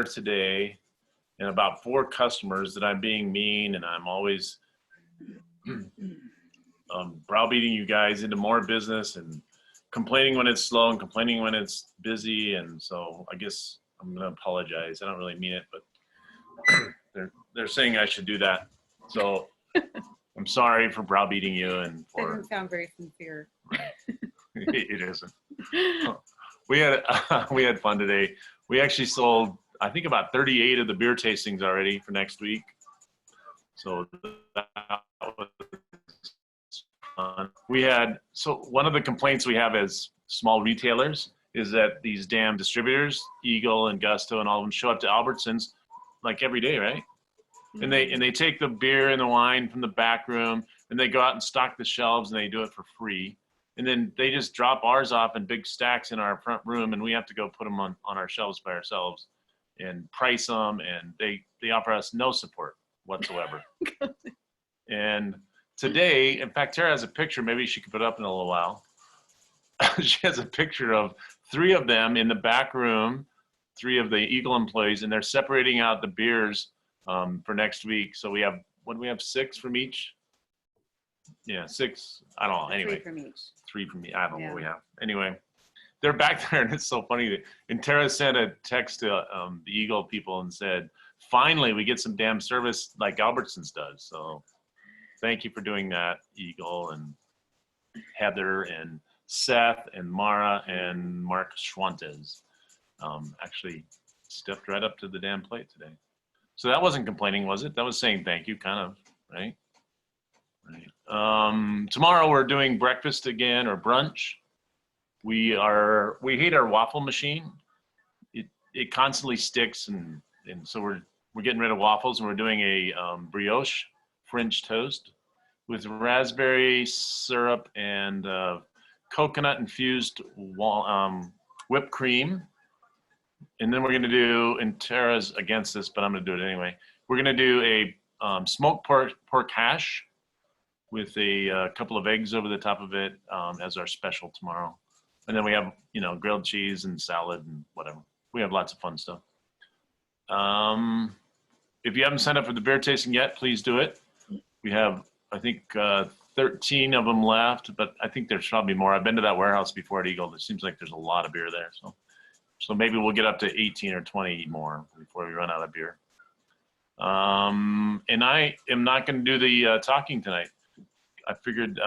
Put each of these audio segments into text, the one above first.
today and about 4 customers that I'm being mean and I'm always browbeating you guys into more business and complaining when it's slow and complaining when it's busy. And so I guess I'm gonna apologize. I don't really mean it, but they're saying I should do that. So I'm sorry for browbeating you and for. Doesn't sound very sincere. It isn't. We had fun today. We actually sold, I think, about 38 of the beer tastings already for next week. So that was fun. So one of the complaints we have as small retailers is that these damn distributors, Eagle and Gusto and all of them, show up to Albertsons like every day, right? And they take the beer and the wine from the back room and they go out and stock the shelves and they do it for free. And then they just drop ours off in big stacks in our front room and we have to go put them on our shelves by ourselves and price them, and they offer us no support whatsoever. And today, in fact, Tara has a picture, maybe she could put it up in a little while. She has a picture of 3 of them in the back room, 3 of the Eagle employees, and they're separating out the beers for next week. So we have, what do we have, 6 from each? Yeah, 6, I don't know, anyway. 3 from each. 3 from me, I don't know what we have. Anyway, they're back there and it's so funny. And Tara sent a text to the Eagle people and said, finally we get some damn service like Albertsons does. So thank you for doing that, Eagle and Heather and Seth and Mara and Mark Schwantes. Actually stepped right up to the damn plate today. So that wasn't complaining, was it? That was saying thank you, kind of, right? Right. Tomorrow we're doing breakfast again, or brunch. We hate our waffle machine. It constantly sticks, and so we're getting rid of waffles, and we're doing a brioche French toast with raspberry syrup and coconut infused whipped cream. And then we're gonna do, and Tara's against this, but I'm gonna do it anyway. We're gonna do a smoked pork hash with a couple of eggs over the top of it as our special tomorrow. And then we have, grilled cheese and salad and whatever. We have lots of fun stuff. If you haven't signed up for the beer tasting yet, please do it. We have, I think, 13 of them left, but I think there's probably more. I've been to that warehouse before at Eagle. It seems like there's a lot of beer there. So maybe we'll get up to 18 or 20 more before we run out of beer. And I am not going to do the talking tonight. I figured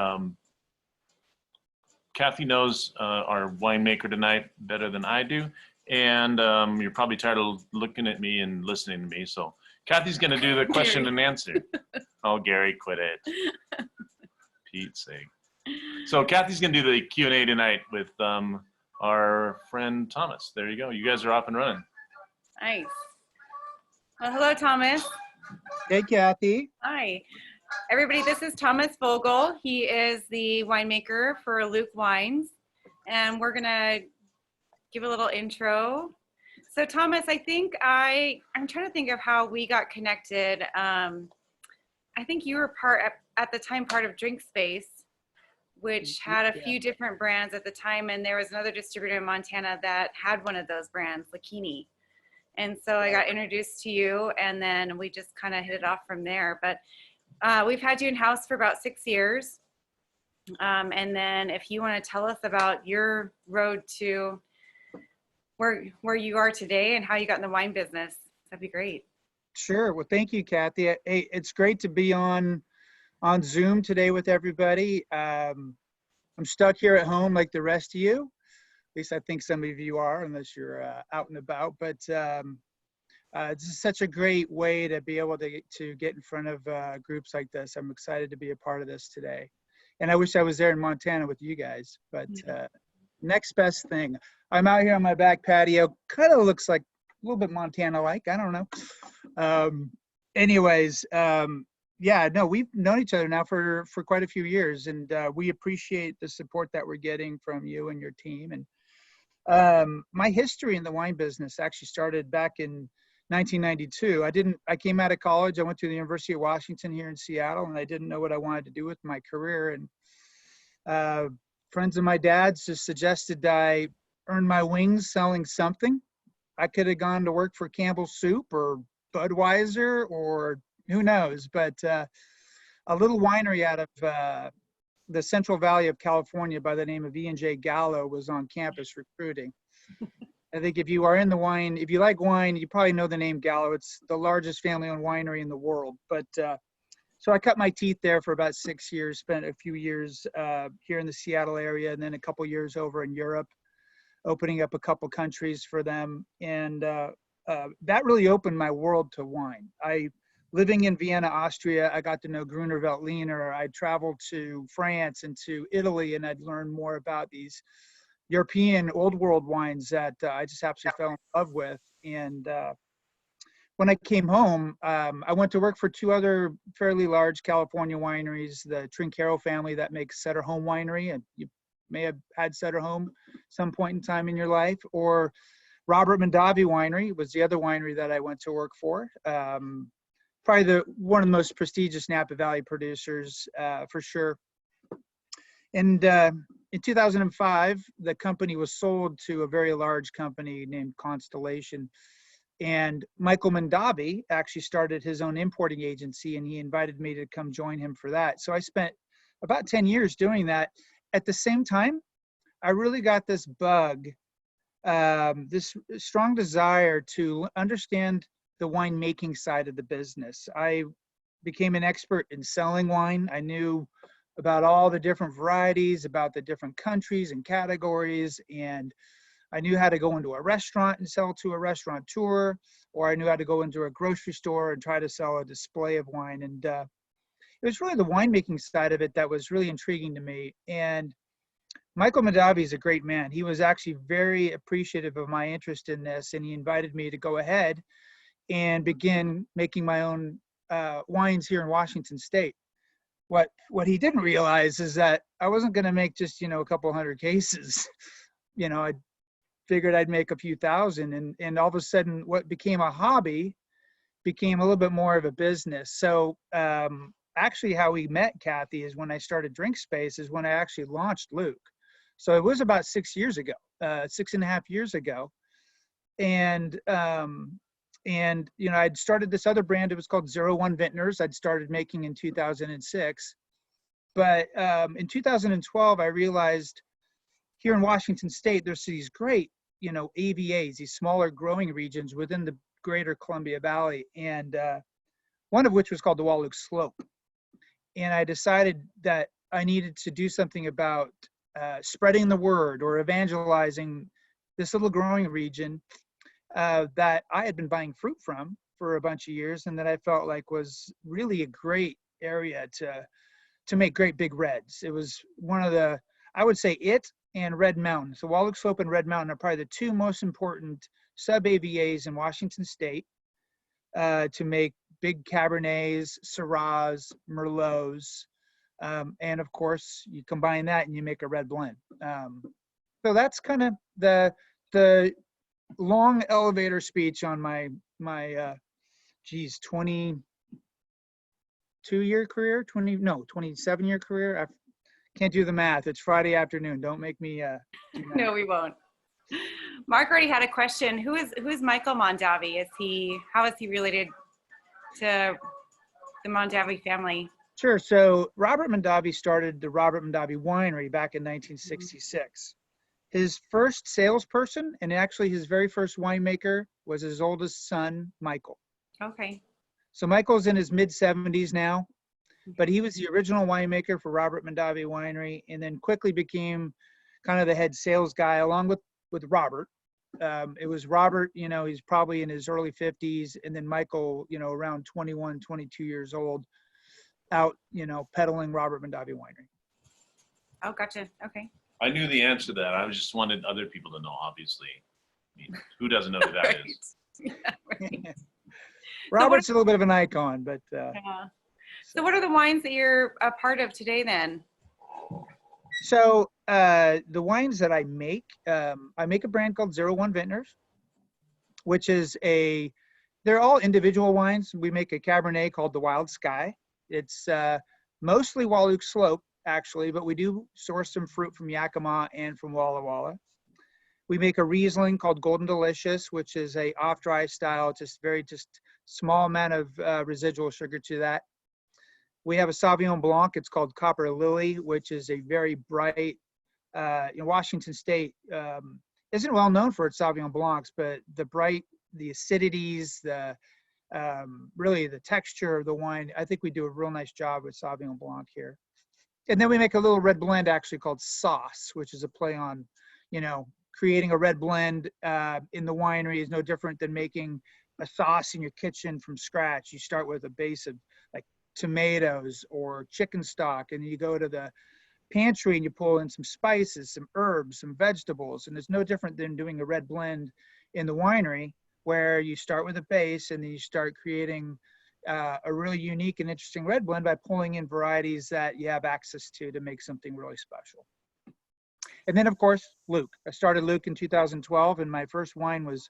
Kathy knows our winemaker tonight better than I do. And you're probably tired of looking at me and listening to me. So Kathy's going to do the question and answer. Oh, Gary, quit it. Pete's sake. So Kathy's going to do the Q&A tonight with our friend Thomas. There you go. You guys are off and running. Nice. Well, hello, Thomas. Hey, Kathy. Hi. Everybody, this is Thomas Vogel. He is the winemaker for Luke Wines, and we're gonna give a little intro. So Thomas, I think I'm trying to think of how we got connected. I think you were at the time part of Drink Space, which had a few different brands at the time, and there was another distributor in Montana that had one of those brands, Lakini. And so I got introduced to you, and then we just kind of hit it off from there. But we've had you in-house for about 6 years. And then if you want to tell us about your road to where you are today and how you got in the wine business, that'd be great. Sure. Well, thank you, Kathy. Hey, it's great to be on Zoom today with everybody. I'm stuck here at home like the rest of you. At least I think some of you are, unless you're out and about. But it's just such a great way to be able to get in front of groups like this. I'm excited to be a part of this today. And I wish I was there in Montana with you guys. But next best thing. I'm out here on my back patio. Kind of looks like a little bit Montana-like. I don't know. Yeah, no, we've known each other now for quite a few years. And we appreciate the support that we're getting from you and your team. And my history in the wine business actually started back in 1992. I came out of college. I went to the University of Washington here in Seattle, and I didn't know what I wanted to do with my career. And friends of my dad's just suggested I earn my wings selling something. I could have gone to work for Campbell's Soup or Budweiser or who knows, but a little winery out of the Central Valley of California by the name of E&J Gallo was on campus recruiting. I think if you are in the wine, if you like wine, you probably know the name Gallo. It's the largest family-owned winery in the world. But so I cut my teeth there for about 6 years, spent a few years here in the Seattle area, and then a couple years over in Europe, opening up a couple countries for them. And that really opened my world to wine. Living in Vienna, Austria, I got to know Gruner Veltliner. I traveled to France and to Italy, and I'd learn more about these European old world wines that I just absolutely fell in love with. And when I came home, I went to work for two other fairly large California wineries, the Trinchero family that makes Sutter Home Winery, and you may have had Sutter Home some point in time in your life, or Robert Mondavi Winery was the other winery that I went to work for. Probably one of the most prestigious Napa Valley producers, for sure. And in 2005, the company was sold to a very large company named Constellation. And Michael Mondavi actually started his own importing agency, and he invited me to come join him for that. So I spent about 10 years doing that. At the same time, I really got this bug, this strong desire to understand the winemaking side of the business. I became an expert in selling wine. I knew about all the different varieties, about the different countries and categories, and I knew how to go into a restaurant and sell to a restaurateur, or I knew how to go into a grocery store and try to sell a display of wine. And it was really the winemaking side of it that was really intriguing to me. And Michael Mondavi is a great man. He was actually very appreciative of my interest in this, and he invited me to go ahead and begin making my own wines here in Washington State. What he didn't realize is that I wasn't going to make just, a couple hundred cases. I figured I'd make a few thousand, and all of a sudden what became a hobby became a little bit more of a business. So actually how we met, Kathy, is when I started Drink Space, is when I actually launched Luke. So it was about 6 years ago, 6.5 years ago. And I'd started this other brand. It was called 01 Vintners. I'd started making in 2006. But in 2012, I realized here in Washington State, there's these great, AVAs, these smaller growing regions within the greater Columbia Valley. And one of which was called the Wahluke Slope. And I decided that I needed to do something about spreading the word or evangelizing this little growing region that I had been buying fruit from for a bunch of years, and that I felt like was really a great area to make great big reds. It was one of the, I would say it and Red Mountain. So Wahluke Slope and Red Mountain are probably the two most important sub-AVAs in Washington State to make big Cabernets, Syrahs, Merlots, and of course you combine that and you make a red blend. So that's kind of the long elevator speech on my 22-year career, 27-year career. I can't do the math. It's Friday afternoon. Don't make me No, we won't. Mark already had a question. Who is Michael Mondavi? How is he related to the Mondavi family? Sure. So Robert Mondavi started the Robert Mondavi Winery back in 1966. His first salesperson, and actually his very first winemaker, was his oldest son, Michael. Okay. So Michael's in his mid-70s now, but he was the original winemaker for Robert Mondavi Winery, and then quickly became kind of the head sales guy along with Robert. It was Robert, he's probably in his early 50s, and then Michael, around 21, 22 years old, out, peddling Robert Mondavi Winery. Oh, gotcha. Okay. I knew the answer to that. I just wanted other people to know, obviously. I mean, who doesn't know who that Right. is? Yeah, right. Robert's a little bit of an icon, but Yeah. So what are the wines that you're a part of today then? so the wines that I make a brand called 01 Vintners, which is they're all individual wines. We make a Cabernet called the Wild Sky. It's mostly Wahluke Slope, actually, but we do source some fruit from Yakima and from Walla Walla. We make a Riesling called Golden Delicious, which is a off-dry style, just small amount of residual sugar to that. We have a Sauvignon Blanc. It's called Copper Lily, which is a very bright, in Washington State, isn't well known for its Sauvignon Blancs, but the acidities, really the texture of the wine, I think we do a real nice job with Sauvignon Blanc here. And then we make a little red blend actually called Sauce, which is a play on, creating a red blend in the winery is no different than making a sauce in your kitchen from scratch. You start with a base of like tomatoes or chicken stock, and you go to the pantry and you pull in some spices, some herbs, some vegetables, and it's no different than doing a red blend in the winery, where you start with a base and then you start creating a really unique and interesting red blend by pulling in varieties that you have access to make something really special. And then, of course, Luke. I started Luke in 2012, and my first wine was,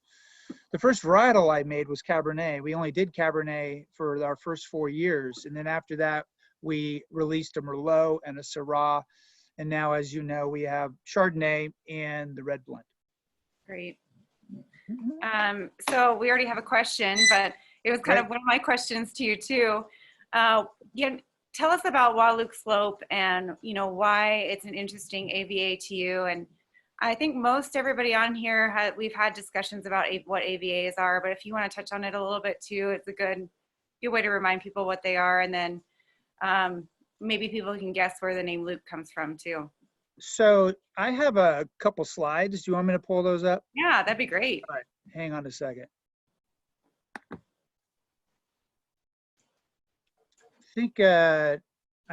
the first varietal I made was Cabernet. We only did Cabernet for our first 4 years. And then after that, we released a Merlot and a Syrah. And now, as you know, we have Chardonnay and the red blend. Great. So we already have a question, but it was kind of one of my questions to you too. Tell us about Wild Luke Slope and why it's an interesting AVA to you. And I think most everybody on here we've had discussions about what AVAs are, but if you want to touch on it a little bit too, it's a good way to remind people what they are, and then maybe people can guess where the name Luke comes from too. So I have a couple slides. Do you want me to pull those up? Yeah, that'd be great. All right, hang on a second. I think I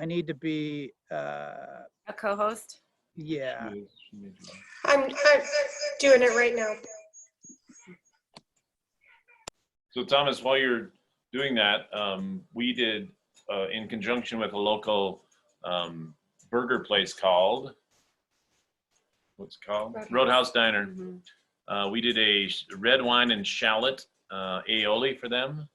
need to be A co-host? yeah. I'm doing it right now. So Thomas, while you're doing that, we did, in conjunction with a local burger place called, what's it called? Roadhouse Diner. Mm-hmm. We did a red wine and shallot aioli for them,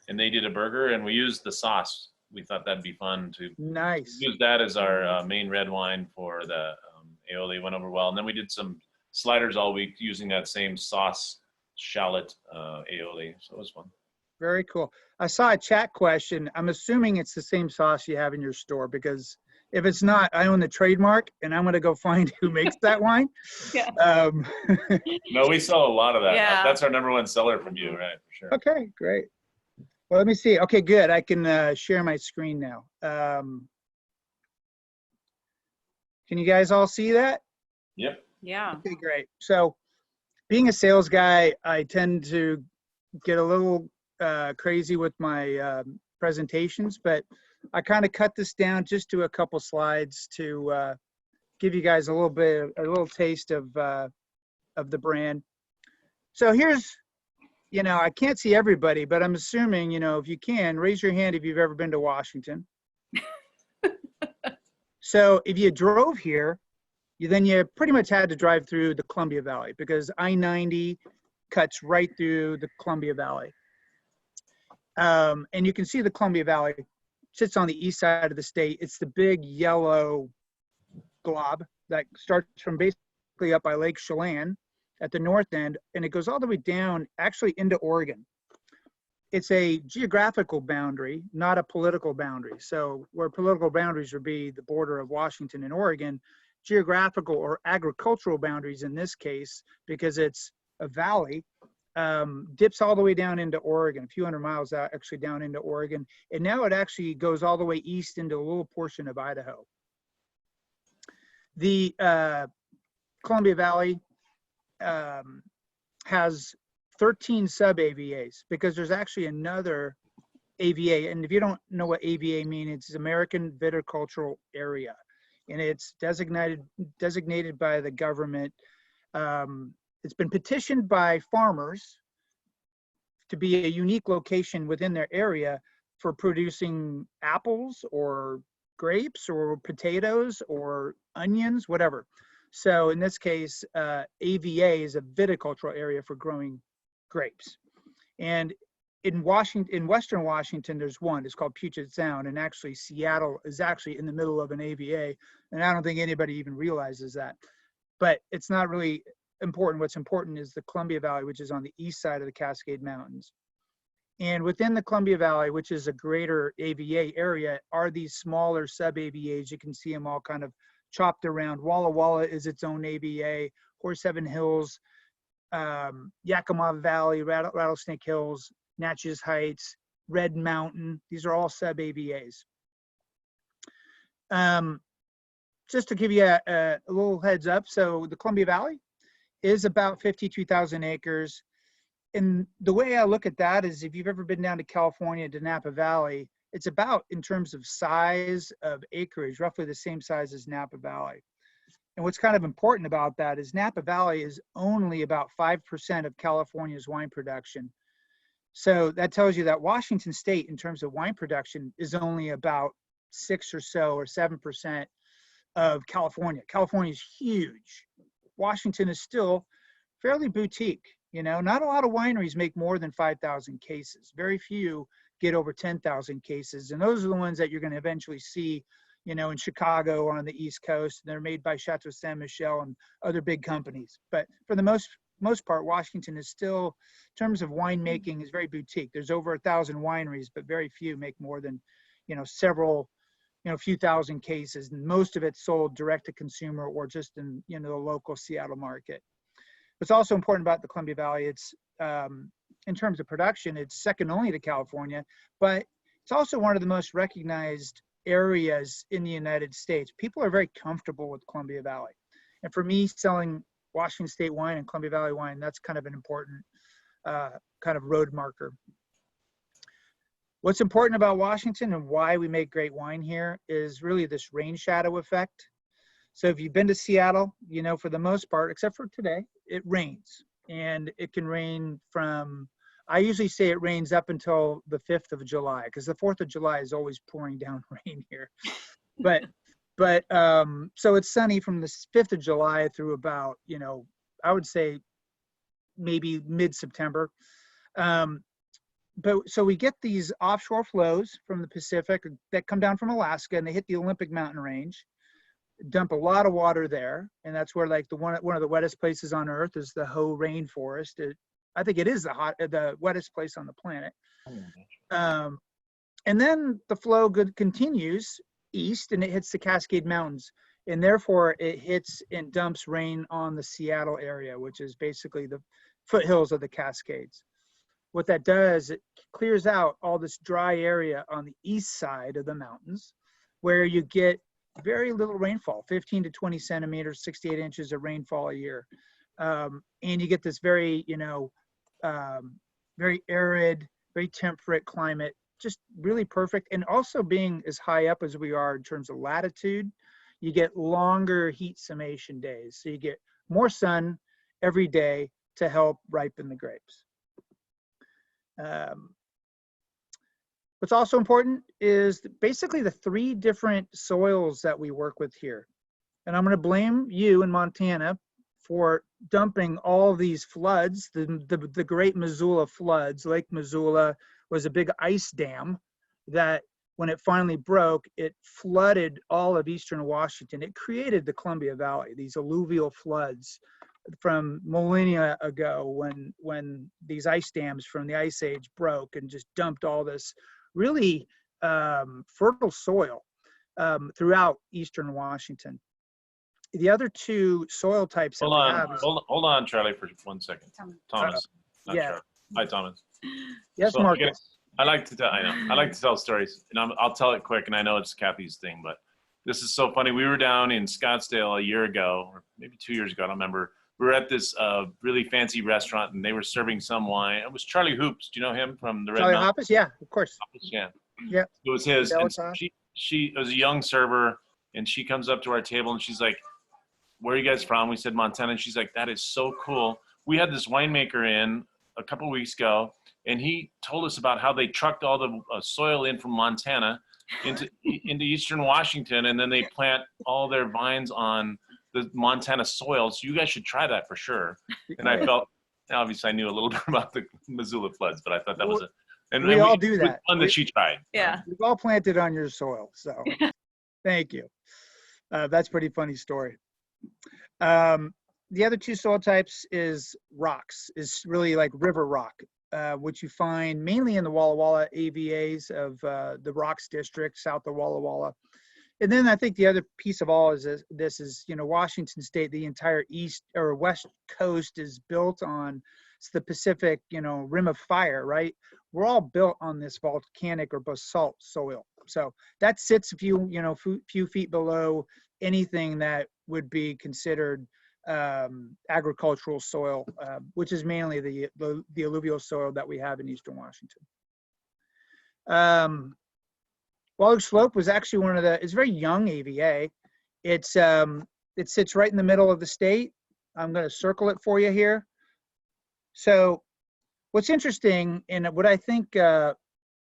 and they did a burger, and we used the sauce. We thought that'd be fun to Nice. use that as our main red wine for the aioli. Went over well, and then we did some sliders all week using that same sauce shallot aioli. So it was fun. Very cool. I saw a chat question. I'm assuming it's the same sauce you have in your store, because if it's not, I own the trademark, and I'm going to go find who makes that wine. Yeah. No, we sell a lot of that. Yeah. That's our #1 seller from you, right? For sure. Okay, great. Well, let me see. Okay, good. I can share my screen now. Can you guys all see that? Yep. Yeah. Okay, great. So being a sales guy, I tend to get a little crazy with my presentations, but I kind of cut this down just to a couple slides to give you guys a little taste of the brand. So here's, I can't see everybody, but I'm assuming, if you can, raise your hand if you've ever been to Washington. So if you drove here, you pretty much had to drive through the Columbia Valley, because I-90 cuts right through the Columbia Valley. And you can see the Columbia Valley sits on the east side of the state. It's the big yellow glob that starts from basically up by Lake Chelan at the north end, and it goes all the way down actually into Oregon. It's a geographical boundary, not a political boundary. So where political boundaries would be the border of Washington and Oregon, geographical or agricultural boundaries in this case, because it's a valley, dips all the way down into Oregon, a few hundred miles out, actually down into Oregon. And now it actually goes all the way east into a little portion of Idaho. The Columbia Valley has 13 sub-AVAs, because there's actually another AVA. And if you don't know what AVA means, it's American Viticultural Area. And it's designated by the government. It's been petitioned by farmers to be a unique location within their area for producing apples or grapes or potatoes or onions, whatever. So in this case, AVA is a viticultural area for growing grapes. And in Western Washington, there's one. It's called Puget Sound, and actually Seattle is actually in the middle of an AVA, and I don't think anybody even realizes that. But it's not really important. What's important is the Columbia Valley, which is on the east side of the Cascade Mountains. And within the Columbia Valley, which is a greater AVA area, are these smaller sub-AVAs. You can see them all kind of chopped around. Walla Walla is its own AVA, Horse Heaven Hills, Yakima Valley, Rattlesnake Hills, Natchez Heights, Red Mountain. These are all sub-AVAs. Just to give you a little heads up, so the Columbia Valley is about 52,000 acres. And the way I look at that is if you've ever been down to California, to Napa Valley, it's about, in terms of size of acreage, roughly the same size as Napa Valley. And what's kind of important about that is Napa Valley is only about 5% of California's wine production. So that tells you that Washington State, in terms of wine production, is only about 6 or so, or 7% of California. California is huge. Washington is still fairly boutique. You know, not a lot of wineries make more than 5,000 cases. Very few get over 10,000 cases. And those are the ones that you're going to eventually see, you know, in Chicago or on the East Coast. They're made by Chateau Ste. Michelle and other big companies. But for the most part, Washington is still, in terms of winemaking, is very boutique. There's over 1,000 wineries, but very few make more than, you know, several, you know, a few thousand cases. And most of it's sold direct to consumer or just in, you know, the local Seattle market. What's also important about the Columbia Valley, it's in terms of production, it's second only to California, but it's also one of the most recognized areas in the United States. People are very comfortable with Columbia Valley. And for me, selling Washington State wine and Columbia Valley wine, that's kind of an important kind of road marker. What's important about Washington and why we make great wine here is really this rain shadow effect. So if you've been to Seattle, you know, for the most part, except for today, it rains. And it can rain from, I usually say it rains up until the 5th of July, because the 4th of July is always pouring down rain here. But so it's sunny from the 5th of July through about, you know, I would say maybe mid-September. But so we get these offshore flows from the Pacific that come down from Alaska, and they hit the Olympic mountain range, dump a lot of water there. And that's where, like, one of the wettest places on earth is the Hoh rainforest. I think it is the wettest place on the planet. And then the flow continues east, and it hits the Cascade Mountains. And therefore it hits and dumps rain on the Seattle area, which is basically the foothills of the Cascades. What that does, it clears out all this dry area on the east side of the mountains, where you get very little rainfall, 15 to 20 centimeters, 68 inches of rainfall a year. And you get this very, you know, very arid, very temperate climate, just really perfect. And also being as high up as we are in terms of latitude, you get longer heat summation days. So you get more sun every day to help ripen the grapes. What's also important is basically the 3 different soils that we work with here. And I'm going to blame you in Montana for dumping all these floods, the Great Missoula floods. Lake Missoula was a big ice dam that when it finally broke, it flooded all of eastern Washington. It created the Columbia Valley, these alluvial floods from millennia ago when these ice dams from the Ice Age broke and just dumped all this really fertile soil throughout eastern Washington. The other 2 soil types that we have is, hold on, Charlie, for 1 second. Thomas. Not yeah. Charlie. Hi, Thomas. Yes, So, Marcus. I like to tell stories, and I'll tell it quick. And I know it's Kathy's thing, but this is so funny. We were down in Scottsdale a year ago, or maybe 2 years ago. I don't remember. We were at this really fancy restaurant, and they were serving some wine. It was Charlie Hoops. Do you know him from the Red Charlie Mountain? Hoppus, yeah, of course. Yeah. Yeah. It was his. And Bellaton. she was a young server, and she comes up to our table, and she's like, "Where are you guys from?" We said Montana, and she's like, "That is so cool. We had this winemaker in a couple of weeks ago, and he told us about how they trucked all the soil in from Montana into eastern Washington, and then they plant all their vines on the Montana soil. So you guys should try that for sure." And I felt, obviously I knew a little bit about the Missoula floods, but I thought that was we all do that. It was fun that she tried. Yeah. We've all planted on your soil, so thank you. That's a pretty funny story. the other two soil types is rocks, is really like river rock, which you find mainly in the Walla Walla AVAs of the Rocks District, south of Walla Walla. And then I think the other piece of all is this is, you know, Washington State, the entire east or west coast is built on the Pacific, you know, rim of fire, right? We're all built on this volcanic or basalt soil. So that sits a few, you know, few feet below anything that would be considered agricultural soil, which is mainly the alluvial soil that we have in Eastern Washington. Wall Oak Slope was actually one of it's a very young AVA. It sits right in the middle of the state. I'm going to circle it for you here. So what's interesting and what I think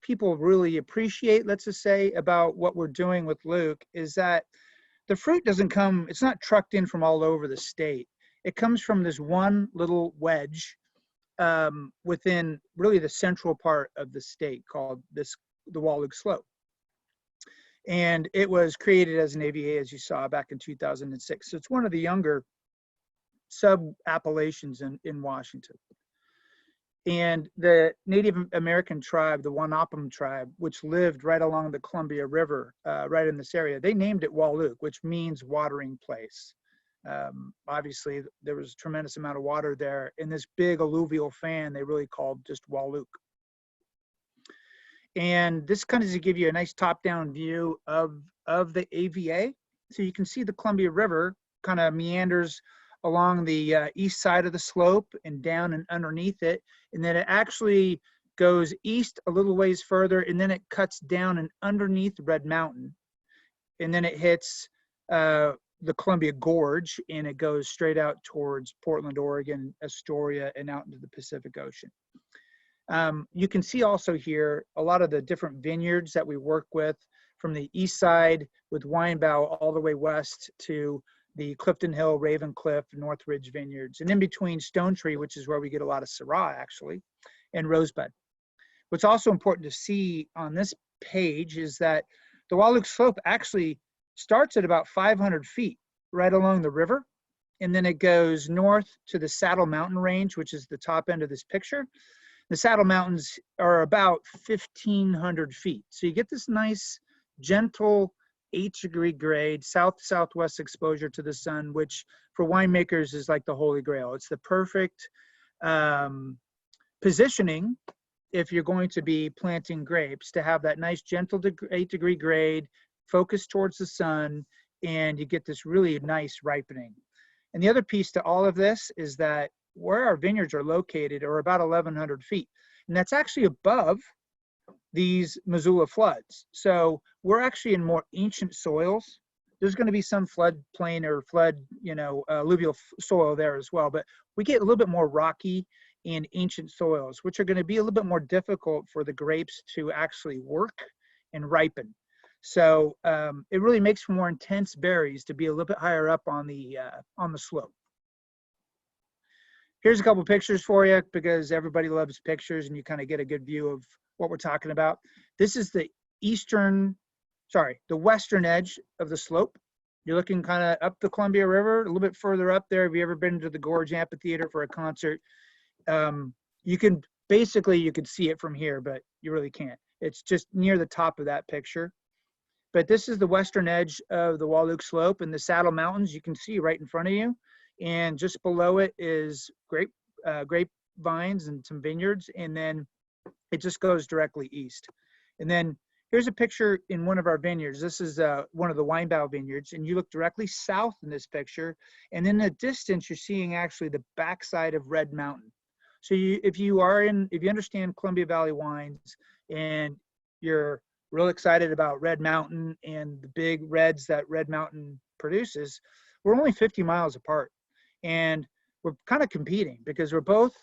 people really appreciate, let's just say, about what we're doing with Luke is that the fruit doesn't come, it's not trucked in from all over the state. It comes from this one little wedge within really the central part of the state called the Wall Oak Slope. And it was created as an AVA, as you saw, back in 2006. So it's one of the younger sub-appellations in Washington. And the Native American tribe, the Wanapum tribe, which lived right along the Columbia River, right in this area, they named it Wahluke, which means watering place. Obviously, there was a tremendous amount of water there. In this big alluvial fan, they really called just Wahluke. And this kind of to give you a nice top-down view of the AVA. So you can see the Columbia River kind of meanders along the east side of the slope and down and underneath it. And then it actually goes east a little ways further, and then it cuts down and underneath Red Mountain. And then it hits the Columbia Gorge, and it goes straight out towards Portland, Oregon, Astoria, and out into the Pacific Ocean. You can see also here a lot of the different vineyards that we work with from the east side with Weinbau all the way west to the Clifton Hill, Raven Cliff, Northridge vineyards, and in between Stone Tree, which is where we get a lot of Syrah actually, and Rosebud. What's also important to see on this page is that the Wall Oak Slope actually starts at about 500 feet right along the river, and then it goes north to the Saddle Mountain Range, which is the top end of this picture. The Saddle Mountains are about 1,500 feet. So you get this nice, gentle 8-degree grade, south-southwest exposure to the sun, which for winemakers is like the holy grail. It's the perfect positioning if you're going to be planting grapes, to have that nice, gentle 8-degree grade, focused towards the sun, and you get this really nice ripening. And the other piece to all of this is that where our vineyards are located are about 1,100 feet. And that's actually above these Missoula floods. So we're actually in more ancient soils. There's going to be some floodplain or flood, you know, alluvial soil there as well. But we get a little bit more rocky and ancient soils, which are going to be a little bit more difficult for the grapes to actually work and ripen. So it really makes for more intense berries to be a little bit higher up on the slope. Here's a couple pictures for you because everybody loves pictures and you kind of get a good view of what we're talking about. This is the western edge of the slope. You're looking kind of up the Columbia River, a little bit further up there. Have you ever been to the Gorge Amphitheater for a concert? You can see it from here, but you really can't. It's just near the top of that picture. But this is the western edge of the Wall Oak Slope, and the Saddle Mountains you can see right in front of you. And just below it is grapevines and some vineyards, and then it just goes directly east. And then here's a picture in one of our vineyards. This is one of the Weinbau vineyards, and you look directly south in this picture, and in the distance you're seeing actually the backside of Red Mountain. So if you understand Columbia Valley wines and you're real excited about Red Mountain and the big reds that Red Mountain produces, we're only 50 miles apart. And we're kind of competing because we're both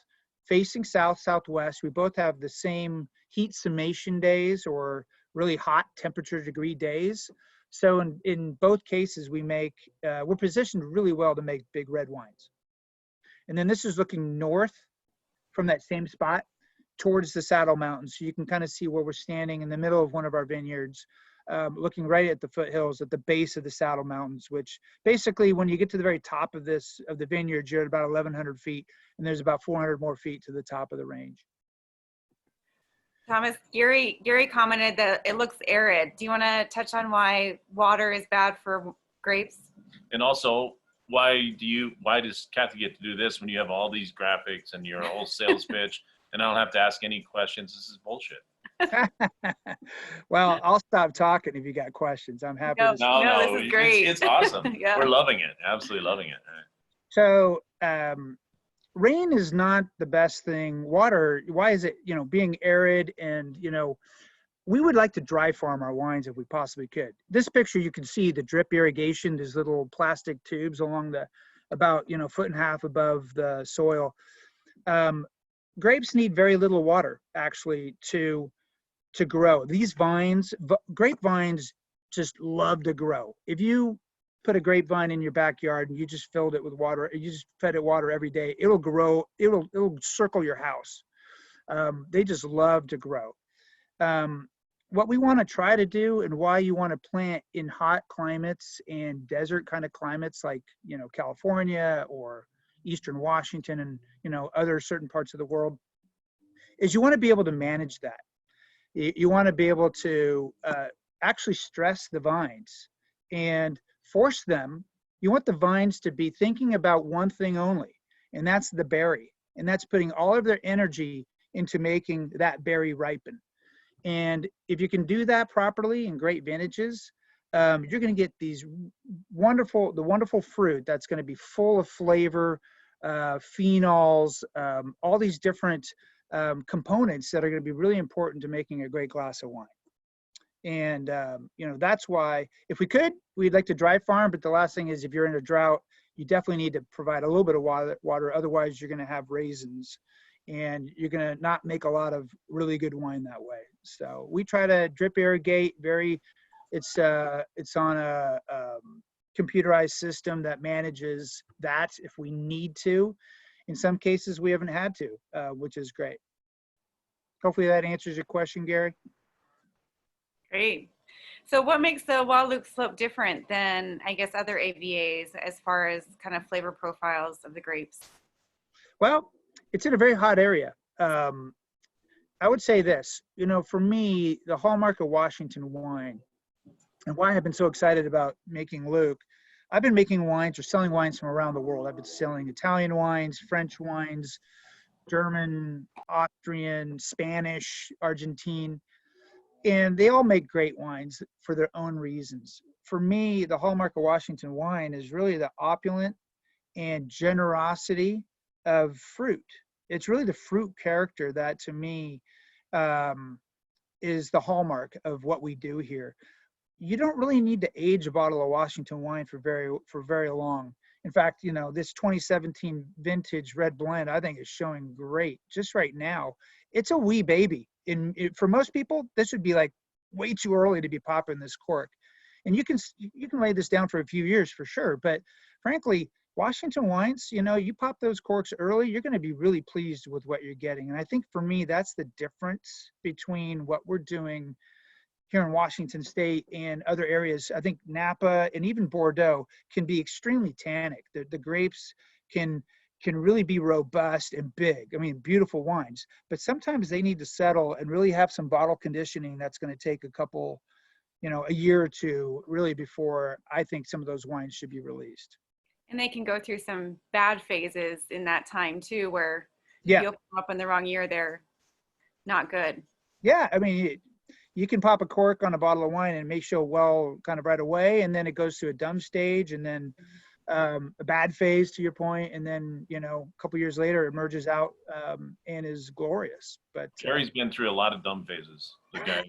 facing south-southwest. We both have the same heat summation days or really hot temperature degree days. So in both cases, we're positioned really well to make big red wines. And then this is looking north from that same spot towards the Saddle Mountains. So you can kind of see where we're standing in the middle of one of our vineyards looking right at the foothills at the base of the Saddle Mountains, which basically when you get to the very top of the vineyard, you're at about 1,100 feet, and there's about 400 more feet to the top of the range. Thomas, Gary commented that it looks arid. Do you want to touch on why water is bad for grapes? And also, why does Kathy get to do this when you have all these graphics and your whole sales pitch, and I don't have to ask any questions? This is bullshit. Well, I'll stop talking if you got questions. I'm happy to. No, this is great. It's awesome. Yeah. We're loving it. Absolutely loving it. So, rain is not the best thing. Water, why is it, being arid and, we would like to dry farm our wines if we possibly could. This picture, you can see the drip irrigation, these little plastic tubes along about, foot and a half above the soil. Grapes need very little water actually to grow. These vines, grapevines just love to grow. If you put a grapevine in your backyard and you just filled it with water, you just fed it water every day, it'll grow, it'll circle your house. They just love to grow. What we want to try to do, and why you want to plant in hot climates and desert kind of climates like, California or Eastern Washington and, other certain parts of the world, is you want to be able to manage that. You want to be able to actually stress the vines and force them. You want the vines to be thinking about one thing only, and that's the berry. And that's putting all of their energy into making that berry ripen. And if you can do that properly in great vintages, you're going to get the wonderful fruit that's going to be full of flavor, phenols, all these different components that are going to be really important to making a great glass of wine. And, that's why if we could, we'd like to dry farm, but the last thing is if you're in a drought, you definitely need to provide a little bit of water. Otherwise you're going to have raisins and you're going to not make a lot of really good wine that way. So we try to drip irrigate it's on a computerized system that manages that if we need to. In some cases we haven't had to, which is great. Hopefully that answers your question, Gary. Great. So what makes the Wild Luke Slope different than, I guess, other AVAs as far as kind of flavor profiles of the grapes? Well, it's in a very hot area. I would say this, for me, the hallmark of Washington wine, and why I've been so excited about making Luke, I've been making wines or selling wines from around the world. I've been selling Italian wines, French wines, German, Austrian, Spanish, Argentine, and they all make great wines for their own reasons. For me, the hallmark of Washington wine is really the opulent and generosity of fruit. It's really the fruit character that, to me, is the hallmark of what we do here. You don't really need to age a bottle of Washington wine for very long. In fact, this 2017 vintage red blend, I think is showing great just right now. It's a wee baby. For most people, this would be like way too early to be popping this cork. And you can lay this down for a few years for sure. But frankly, Washington wines, you pop those corks early, you're going to be really pleased with what you're getting. And I think for me, that's the difference between what we're doing here in Washington State and other areas. I think Napa and even Bordeaux can be extremely tannic. The grapes can really be robust and big. I mean, beautiful wines, but sometimes they need to settle and really have some bottle conditioning that's going to take a year or two really before I think some of those wines should be released. And they can go through some bad phases in that time too, where Yeah. if you open them up in the wrong year, they're not good. Yeah, I mean, you can pop a cork on a bottle of wine and it may show well kind of right away, and then it goes to a dumb stage, and then a bad phase, to your point, and then a couple years later it emerges out and is glorious. But Jerry's been through a lot of dumb phases. The guy.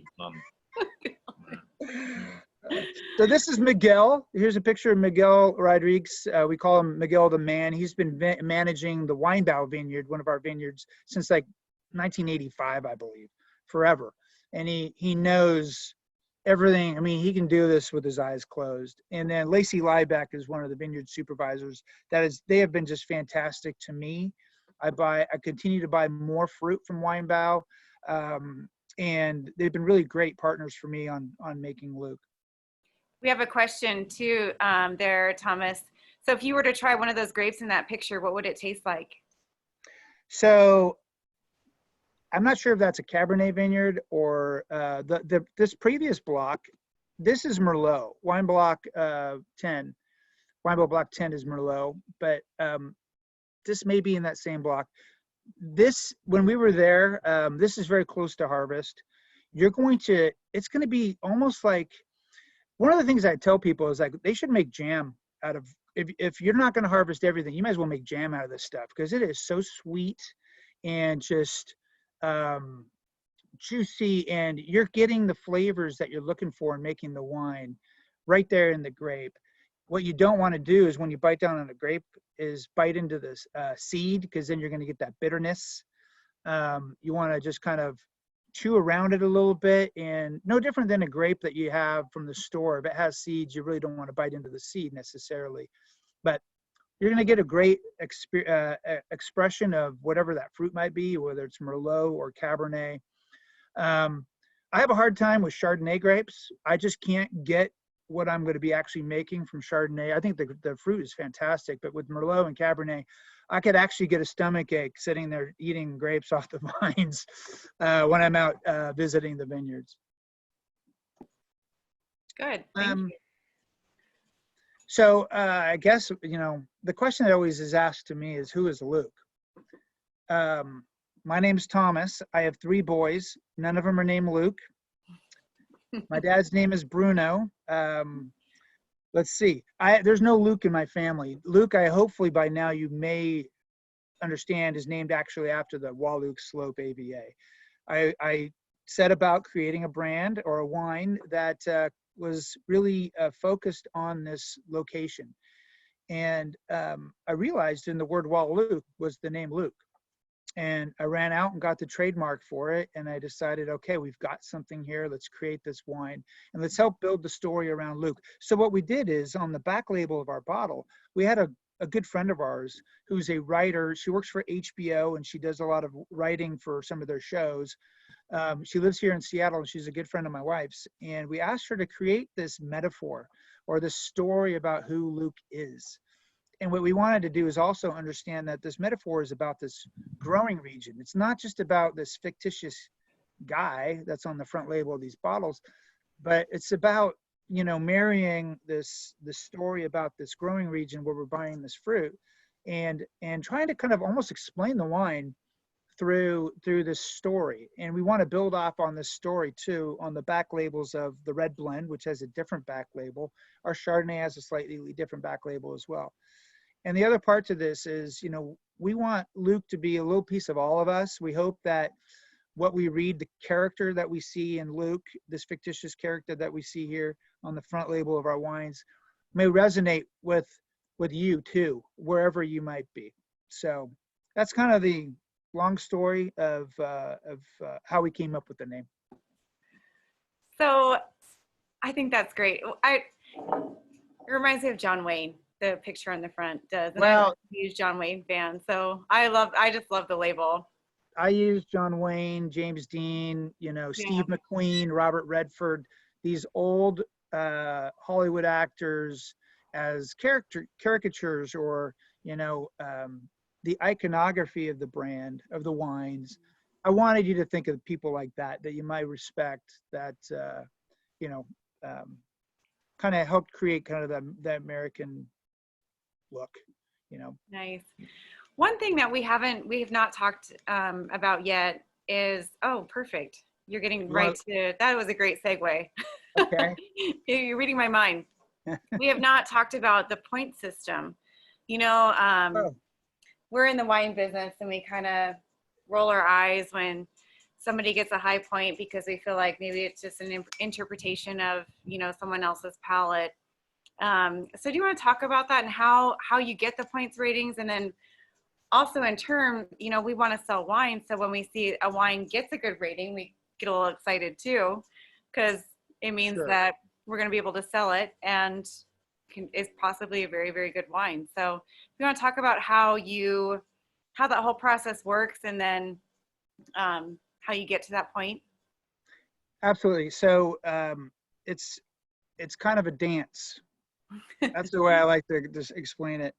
So this is Miguel. Here's a picture of Miguel Rodriguez. We call him Miguel the Man. He's been managing the Weinbau vineyard, one of our vineyards, since like 1985, I believe, forever. And he knows everything. I mean, he can do this with his eyes closed. And then Lacey Liebeck is one of the vineyard supervisors. They have been just fantastic to me. I continue to buy more fruit from Weinbau. and they've been really great partners for me on making Luke. We have a question too there, Thomas. So if you were to try one of those grapes in that picture, what would it taste like? So I'm not sure if that's a Cabernet Vineyard or this previous block. This is Merlot. Wine block 10. Wine block 10 is Merlot, but this may be in that same block. This, when we were there, this is very close to harvest. It's going to be almost like, one of the things I tell people is like, they should make jam out of, if you're not going to harvest everything, you might as well make jam out of this stuff because it is so sweet and just juicy, and you're getting the flavors that you're looking for in making the wine right there in the grape. What you don't want to do is when you bite down on a grape is bite into this seed, because then you're going to get that bitterness. You want to just kind of chew around it a little bit, and no different than a grape that you have from the store. If it has seeds, you really don't want to bite into the seed necessarily, but you're going to get a great expression of whatever that fruit might be, whether it's Merlot or Cabernet. I have a hard time with Chardonnay grapes. I just can't get what I'm going to be actually making from Chardonnay. I think the fruit is fantastic, but with Merlot and Cabernet, I could actually get a stomach ache sitting there eating grapes off the vines when I'm out visiting the vineyards. Good. Thank you. So I guess, the question that always is asked to me is, who is Luke? My name's Thomas. I have 3 boys. None of them are named Luke. My dad's name is Bruno. Let's see. There's no Luke in my family. Luke, hopefully by now you may understand, is named actually after the Wahluke Slope AVA. I set about creating a brand or a wine that was really focused on this location. And I realized in the word Wahluke was the name Luke. And I ran out and got the trademark for it. And I decided, okay, we've got something here. Let's create this wine and let's help build the story around Luke. So what we did is on the back label of our bottle, we had a good friend of ours who's a writer. She works for HBO and she does a lot of writing for some of their shows. She lives here in Seattle and she's a good friend of my wife's. And we asked her to create this metaphor or this story about who Luke is. And what we wanted to do is also understand that this metaphor is about this growing region. It's not just about this fictitious guy that's on the front label of these bottles, but it's about, marrying the story about this growing region where we're buying this fruit and trying to kind of almost explain the wine through this story. And we want to build off on this story too on the back labels of the Red Blend, which has a different back label. Our Chardonnay has a slightly different back label as well. And the other part to this is, we want Luke to be a little piece of all of us. We hope that what we read, the character that we see in Luke, this fictitious character that we see here on the front label of our wines, may resonate with you too, wherever you might be. So that's kind of the long story of how we came up with the name. So I think that's great. It reminds me of John Wayne. The picture on the front does. And I'm a huge John Wayne fan, so I just love the label. I use John Wayne, James Dean, Steve McQueen, Robert Redford, these old Hollywood actors as caricatures or, the iconography of the brand, of the wines. I wanted you to think of people like that you might respect, that, kind of helped create kind of that American look, Nice. One thing that we have not talked about yet is, perfect. You're getting right to, that was a great segue. Okay. You're reading my mind. We have not talked about the point system. We're in the wine business and we kind of roll our eyes when somebody gets a high point because we feel like maybe it's just an interpretation of, someone else's palate. So do you want to talk about that and how you get the points ratings? And then also in turn, we want to sell wine. So when we see a wine gets a good rating, we get a little excited too, because it means that we're going to be able to sell it and is possibly a very, very good wine. So if you want to talk about how that whole process works and then how you get to that point. Absolutely. So it's kind of a dance. That's the way I like to just explain it.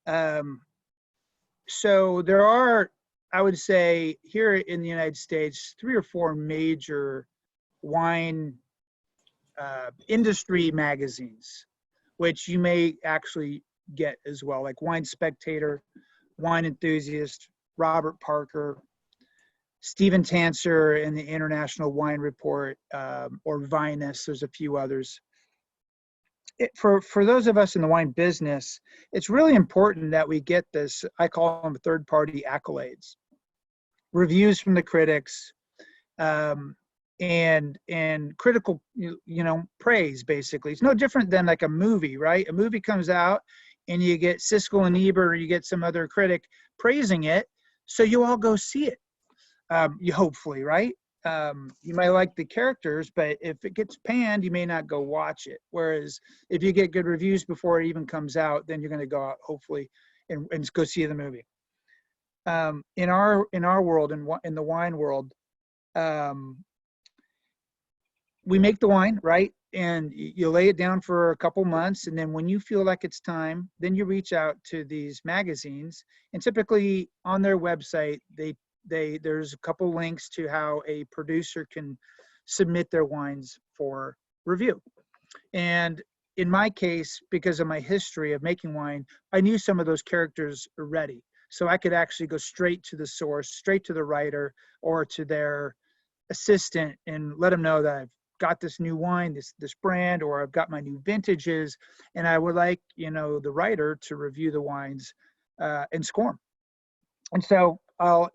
Um, so there are, I would say, here in the United States, 3 or 4 major wine industry magazines, which you may actually get as well, like Wine Spectator, Wine Enthusiast, Robert Parker, Stephen Tanser in the International Wine Report, or Vinous. There's a few others. For those of us in the wine business, it's really important that we get this, I call them third-party accolades, reviews from the critics, and critical, praise, basically. It's no different than like a movie, right? A movie comes out and you get Siskel and Ebert, or you get some other critic praising it, so you all go see it. You hopefully, right? You might like the characters, but if it gets panned, you may not go watch it. Whereas if you get good reviews before it even comes out, then you're going to go out hopefully and go see the movie. In our world, in the wine world, we make the wine, right? And you lay it down for a couple months, and then when you feel like it's time, then you reach out to these magazines, and typically on their website, there's a couple links to how a producer can submit their wines for review. And in my case, because of my history of making wine, I knew some of those characters already. So I could actually go straight to the source, straight to the writer or to their assistant, and let them know that I've got this new wine, this brand, or I've got my new vintages, and I would like, the writer to review the wines and score them. And so I'll,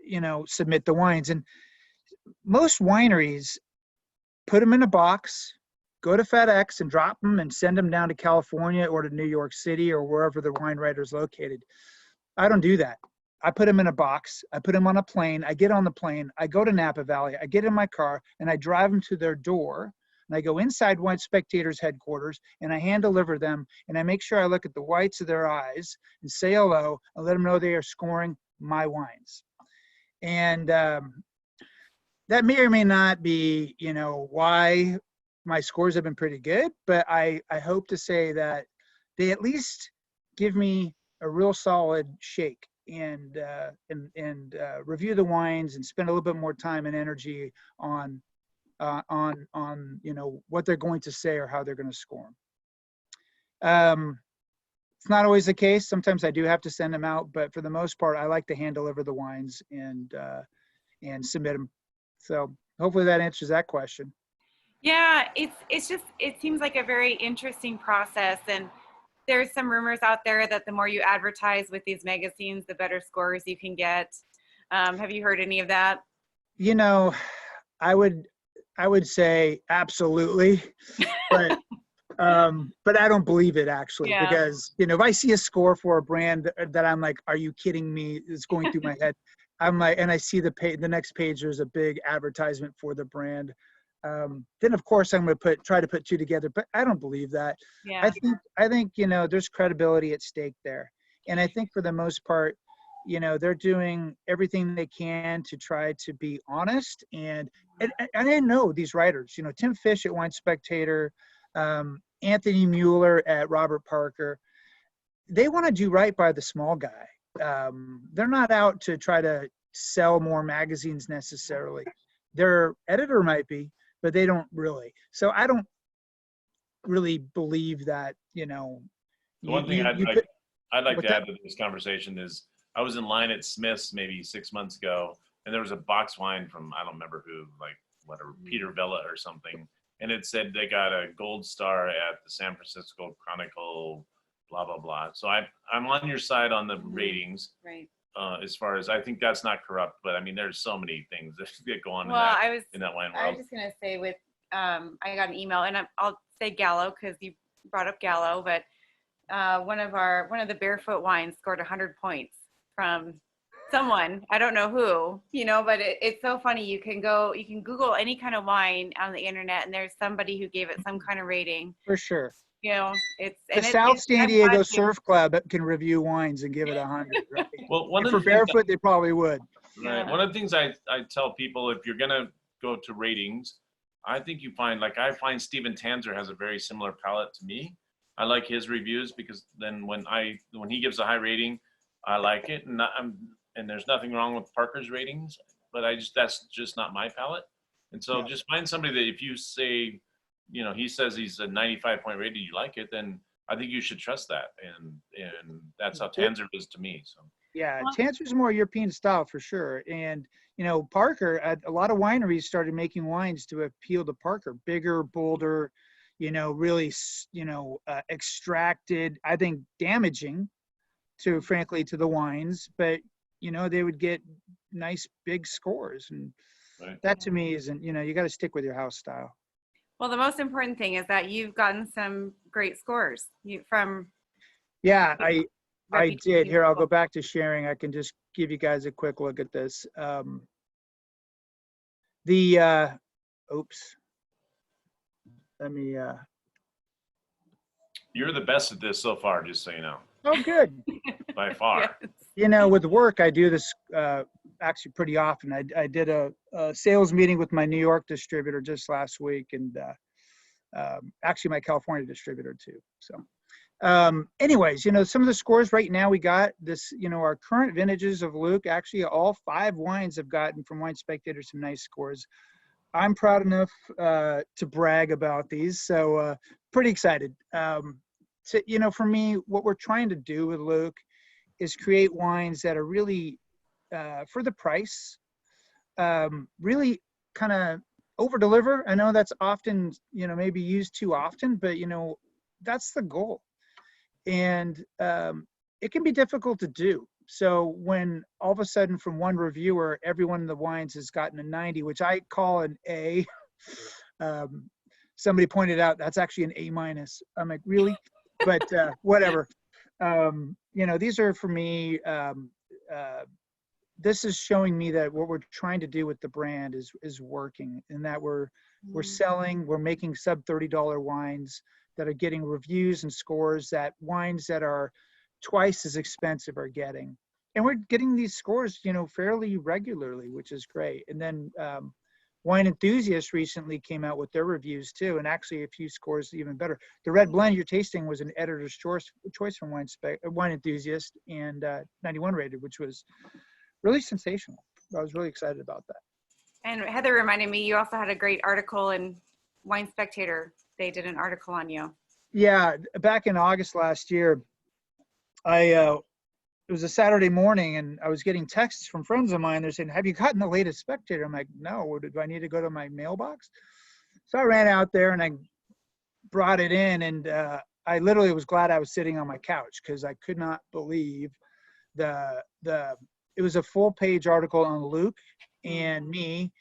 submit the wines. And most wineries put them in a box, go to FedEx and drop them and send them down to California or to New York City or wherever the wine writer is located. I don't do that. I put them in a box. I put them on a plane. I get on the plane. I go to Napa Valley. I get in my car and I drive them to their door. And I go inside Wine Spectator's headquarters and I hand deliver them. And I make sure I look at the whites of their eyes and say hello and let them know they are scoring my wines. And that may or may not be, why my scores have been pretty good, but I hope to say that they at least give me a real solid shake and review the wines and spend a little bit more time and energy on what they're going to say or how they're going to score them. It's not always the case. Sometimes I do have to send them out, but for the most part, I like to hand deliver the wines and submit them. So hopefully that answers that question. Yeah, it seems like a very interesting process, and there's some rumors out there that the more you advertise with these magazines, the better scores you can get. Have you heard any of that? I would say absolutely, but I don't believe it actually, Yeah. because, if I see a score for a brand that I'm like, are you kidding me? It's going through my head. I'm like, and I see the next page, there's a big advertisement for the brand. Then of course I'm going to try to put two together, but I don't believe that. Yeah. I think, there's credibility at stake there. And I think for the most part, they're doing everything they can to try to be honest. And I didn't know these writers, Tim Fish at Wine Spectator, Anthony Mueller at Robert Parker, they want to do right by the small guy. They're not out to try to sell more magazines necessarily. Their editor might be, but they don't really. So I don't really believe that, The one thing I'd like to add to this conversation is I was in line at Smith's maybe 6 months ago, and there was a box wine from, I don't remember who, like whatever, Peter Vella or something. And it said they got a gold star at the San Francisco Chronicle, blah, blah, blah. So I'm on your side on the ratings. Right. As far as, I think that's not corrupt, but I mean, there's so many things that go on Well, in that wine I world. was just going to say I got an email, and I'll say Gallo because you brought up Gallo, but one of the Barefoot wines scored 100 points from someone, I don't know who, but it's so funny. You can Google any kind of wine on the internet, and there's somebody who gave it some kind of rating. For sure. The South San Diego Surf Club can review wines and give it 100. Right? Well, for Barefoot, they probably would. Right. Yeah. One of the things I tell people, if you're going to go to ratings, I think you find, like, I find Steven Tanzer has a very similar palate to me. I like his reviews because then when he gives a high rating, I like it, and there's nothing wrong with Parker's ratings, but that's just not my palate. And so Yeah. just find somebody that if you say, he says he's a 95-point rating, you like it, then I think you should trust that. And that's how Tanzer is to me. So. Yeah, Well- Tanzer's more European style for sure. And, Parker, a lot of wineries started making wines to appeal to Parker, bigger, bolder, really, extracted, I think damaging frankly, to the wines, but, they would get nice big scores. And Right. that to me isn't, you got to stick with your house style. Well, the most important thing is that you've gotten some great scores from Yeah, I did. reputation Here, I'll go people. back to sharing. I can just give you guys a quick look at this. Oops. Let me, You're the best at this so far, just so you know, oh, good. by far. Yes. With work, I do this actually pretty often. I did a sales meeting with my New York distributor just last week, and actually my California distributor too. So anyways, some of the scores right now we got this, our current vintages of Luke, actually all 5 wines have gotten from Wine Spectator some nice scores. I'm proud enough to brag about these, so pretty excited. So, for me, what we're trying to do with Luke is create wines that are really, for the price, really kind of over deliver. I know that's often, maybe used too often, but, that's the goal. And it can be difficult to do. So when all of a sudden from one reviewer, every one of the wines has gotten a 90, which I call an A. Somebody pointed out that's actually an A minus. I'm like, really? But whatever. These are for me, this is showing me that what we're trying to do with the brand is working, and that we're making sub $30 wines that are getting reviews and scores that wines that are twice as expensive are getting. And we're getting these scores, fairly regularly, which is great. And then Wine Enthusiast recently came out with their reviews too, and actually a few scores even better. The red blend you're tasting was an editor's choice from Wine Enthusiast, and 91 rated, which was really sensational. I was really excited about that. And Heather reminded me, you also had a great article in Wine Spectator. They did an article on you. Yeah, back in August last year, it was a Saturday morning, and I was getting texts from friends of mine. They're saying, "Have you gotten the latest Spectator?" I'm like, "No. Do I need to go to my mailbox?" So I ran out there and I brought it in, and I literally was glad I was sitting on my couch because I could not believe it was a full-page article on Luke and me,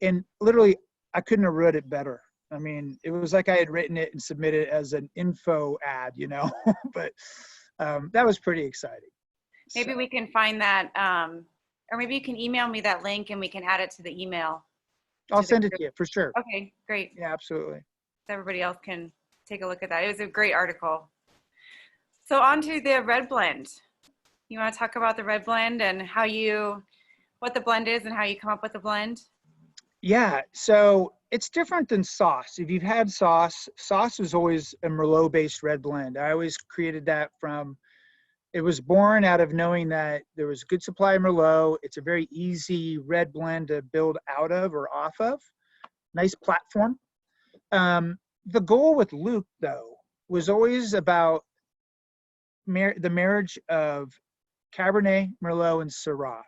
and literally I couldn't have wrote it better. I mean, it was like I had written it and submitted it as an info ad, but that was pretty exciting. Maybe So, we can find that, or maybe you can email me that link and we can add it to the email. I'll the send it group. to you for sure. Okay, great. Yeah, absolutely. So everybody else can take a look at that. It was a great article. So on to the red blend. You want to talk about the red blend and what the blend is and how you come up with the blend? Yeah, so it's different than sauce. If you've had sauce is always a Merlot-based red blend. I always created that it was born out of knowing that there was good supply of Merlot. It's a very easy red blend to build out of or off of. Nice platform. The goal with Luke, though, was always about the marriage of Cabernet, Merlot, and Syrah.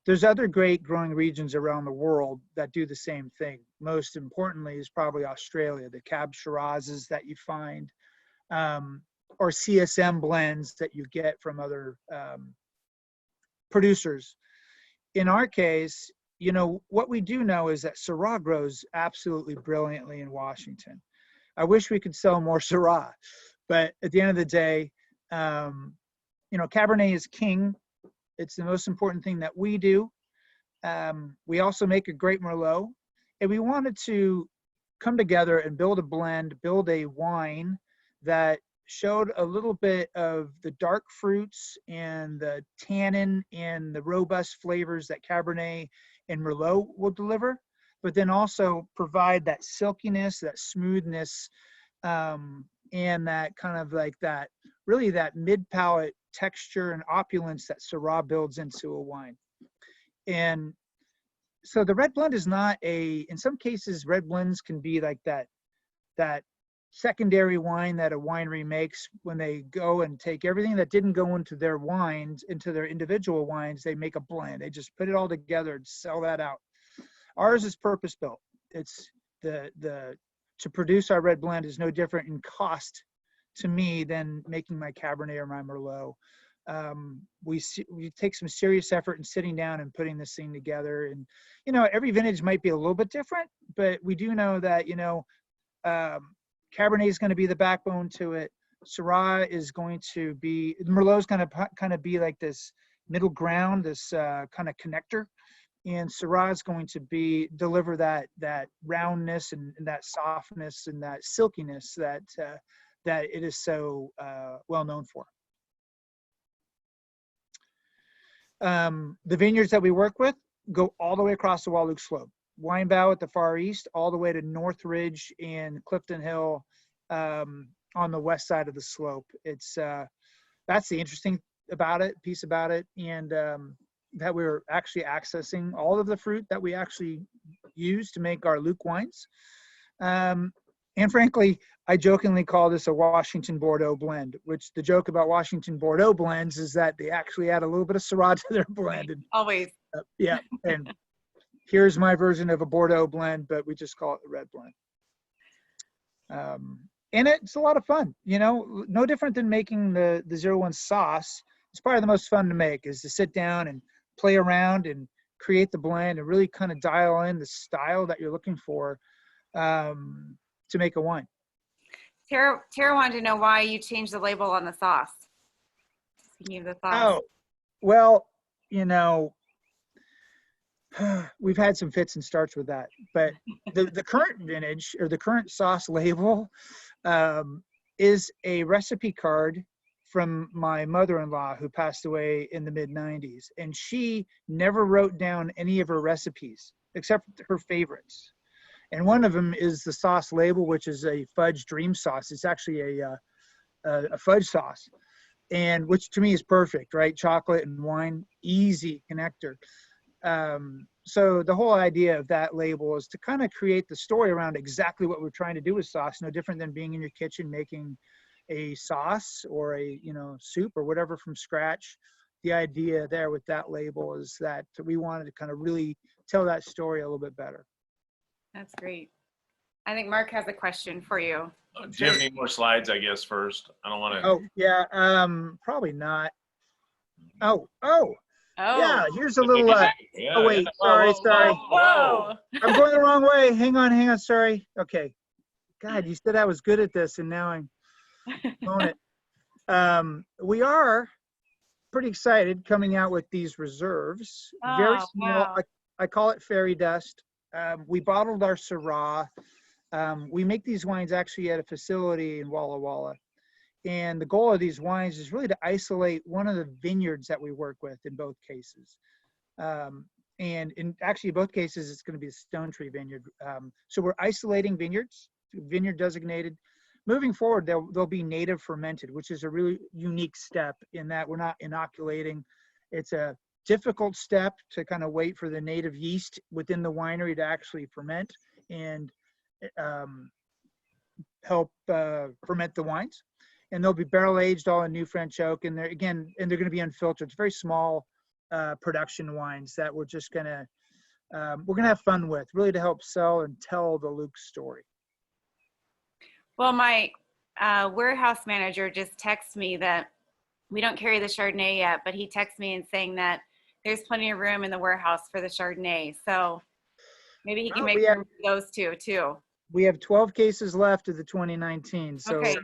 There's other great growing regions around the world that do the same thing. Most importantly is probably Australia, the Cab Shirazes that you find, or CSM blends that you get from other producers. In our case, what we do know is that Syrah grows absolutely brilliantly in Washington. I wish we could sell more Syrah, but at the end of the day, Cabernet is king. It's the most important thing that we do. We also make a great Merlot, and we wanted to come together and build a blend, build a wine that showed a little bit of the dark fruits and the tannin and the robust flavors that Cabernet and Merlot will deliver, but then also provide that silkiness, that smoothness, and that kind of like that, really that mid-palate texture and opulence that Syrah builds into a wine. And so the red blend is not in some cases, red blends can be like that secondary wine that a winery makes when they go and take everything that didn't go into their wines, into their individual wines, they make a blend. They just put it all together and sell that out. Ours is purpose built. It's to produce our red blend is no different in cost to me than making my Cabernet or my Merlot. We take some serious effort in sitting down and putting this thing together. And, you know, every vintage might be a little bit different, but we do know that, you know, Cabernet is going to be the backbone to it. Syrah is going to be, Merlot is going to kind of be like this middle ground, this kind of connector. And Syrah is going to deliver that roundness and that softness and that silkiness that it is so well known for. The vineyards that we work with go all the way across the Wahluke Slope. Weinbau at the far east, all the way to Northridge and Clifton Hill on the west side of the slope. It's that's the interesting piece about it, and that we're actually accessing all of the fruit that we actually use to make our Luke wines. And frankly, I jokingly call this a Washington Bordeaux blend, which the joke about Washington Bordeaux blends is that they actually add a little bit of Syrah to their blend. And, Always. yeah, and here's my version of a Bordeaux blend, but we just call it the red blend. And it's a lot of fun, you know, no different than making the 01 sauce. It's probably the most fun to make, is to sit down and play around and create the blend and really kind of dial in the style that you're looking for to make a wine. Tara wanted to know why you changed the label on the sauce. Speaking of the sauce. Oh, well, you know, we've had some fits and starts with that, but the current vintage or the current sauce label is a recipe card from my mother-in-law who passed away in the mid-90s, and she never wrote down any of her recipes except her favorites. And one of them is the sauce label, which is a fudge dream sauce. It's actually a fudge sauce, and which to me is perfect, right? Chocolate and wine, easy connector. So the whole idea of that label is to kind of create the story around exactly what we're trying to do with sauce, no different than being in your kitchen making a sauce or a, you know, soup or whatever from scratch. The idea there with that label is that we wanted to kind of really tell that story a little bit better. That's great. I think Mark has a question for you. Do you have any more slides, I guess, first? I don't want to. Oh, yeah, probably not. Oh, Oh, yeah, here's a little, Yeah, oh, wait, yeah. sorry. Whoa. I'm going the wrong way. Hang on, sorry. Okay. God, you said I was good at this, and now I'm blowing it. We are pretty excited coming out with these reserves. Very Oh, small. wow. I call it fairy dust. We bottled our Syrah. We make these wines actually at a facility in Walla Walla. And the goal of these wines is really to isolate one of the vineyards that we work with in both cases. And in actually both cases, it's going to be a Stone Tree Vineyard. So we're isolating vineyards, vineyard designated. Moving forward, they'll be native fermented, which is a really unique step in that we're not inoculating. It's a difficult step to kind of wait for the native yeast within the winery to actually ferment and help ferment the wines. And they'll be barrel aged all in new French oak, and they're going to be unfiltered. It's very small production wines that we're just gonna have fun with, really to help sell and tell the Luke story. Well, my warehouse manager just texted me that we don't carry the Chardonnay yet, but he texted me and saying that there's plenty of room in the warehouse for the Chardonnay. So maybe he can make room for those two too. We have 12 cases left of the 2019, so Okay.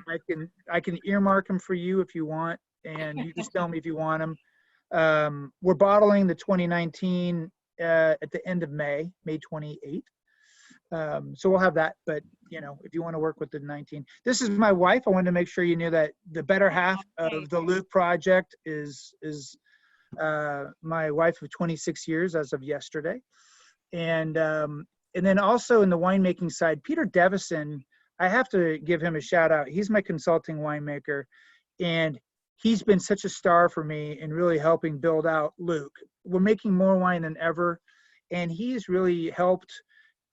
I can earmark them for you if you want, and you just tell me if you want them. We're bottling the 2019 at the end of May 28th. So we'll have that, but you know, if you want to work with the 19. This is my wife. I wanted to make sure you knew that the better half of the Luke project is my wife of 26 years as of yesterday. And and then also in the winemaking side, Peter Devison, I have to give him a shout out. He's my consulting winemaker, and he's been such a star for me in really helping build out Luke. We're making more wine than ever, and he's really helped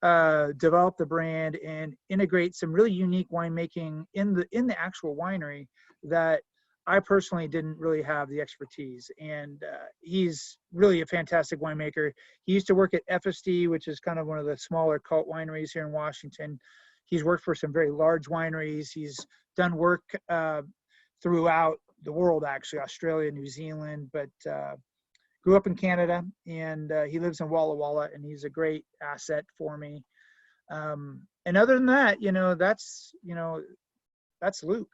develop the brand and integrate some really unique winemaking in the actual winery that I personally didn't really have the expertise. And he's really a fantastic winemaker. He used to work at FSD, which is kind of one of the smaller cult wineries here in Washington. He's worked for some very large wineries. He's done work throughout the world, actually, Australia, New Zealand, but grew up in Canada, and he lives in Walla Walla, and he's a great asset for me. And other than that, that's Luke.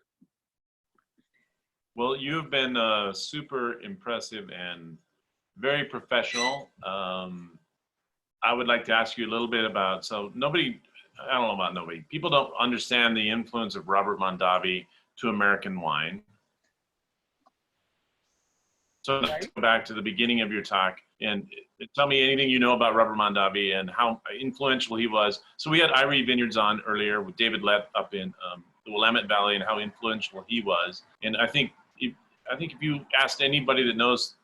Well, you've been super impressive and very professional. I would like to ask you a little bit about, I don't know about nobody. People don't understand the influence of Robert Mondavi to American wine. So let's go back to the beginning of your talk and tell me anything you know about Robert Mondavi and how influential he was. So we had Irie Vineyards on earlier with David Lett up in the Willamette Valley and how influential he was. And I think if you asked anybody that knows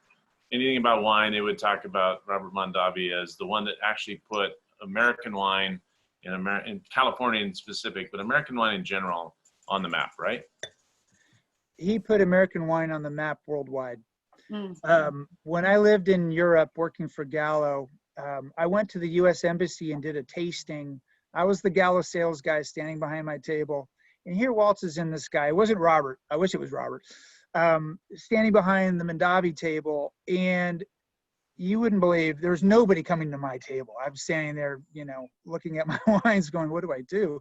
anything about wine, they would talk about Robert Mondavi as the one that actually put American wine in California in specific, but American wine in general on the map, right? He put American wine on the map worldwide. When I lived in Europe working for Gallo, I went to the U.S. Embassy and did a tasting. I was the Gallo sales guy standing behind my table. And here waltzes in this guy. It wasn't Robert. I wish it was Robert. Standing behind the Mondavi table. And you wouldn't believe there's nobody coming to my table. I'm standing there, looking at my wines going, what do I do?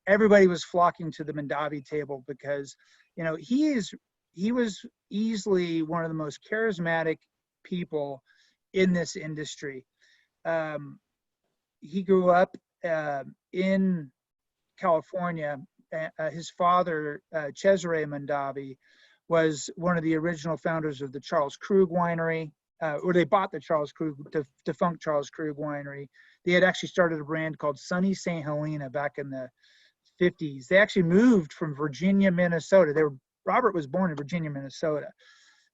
Everybody was flocking to the Mondavi table because, he was easily one of the most charismatic people in this industry. He grew up in California. His father, Cesare Mondavi, was one of the original founders of the Charles Krug Winery, or they bought the Charles Krug, defunct Charles Krug Winery. They had actually started a brand called Sunny St. Helena back in the 50s. They actually moved from Virginia, Minnesota. Robert was born in Virginia, Minnesota,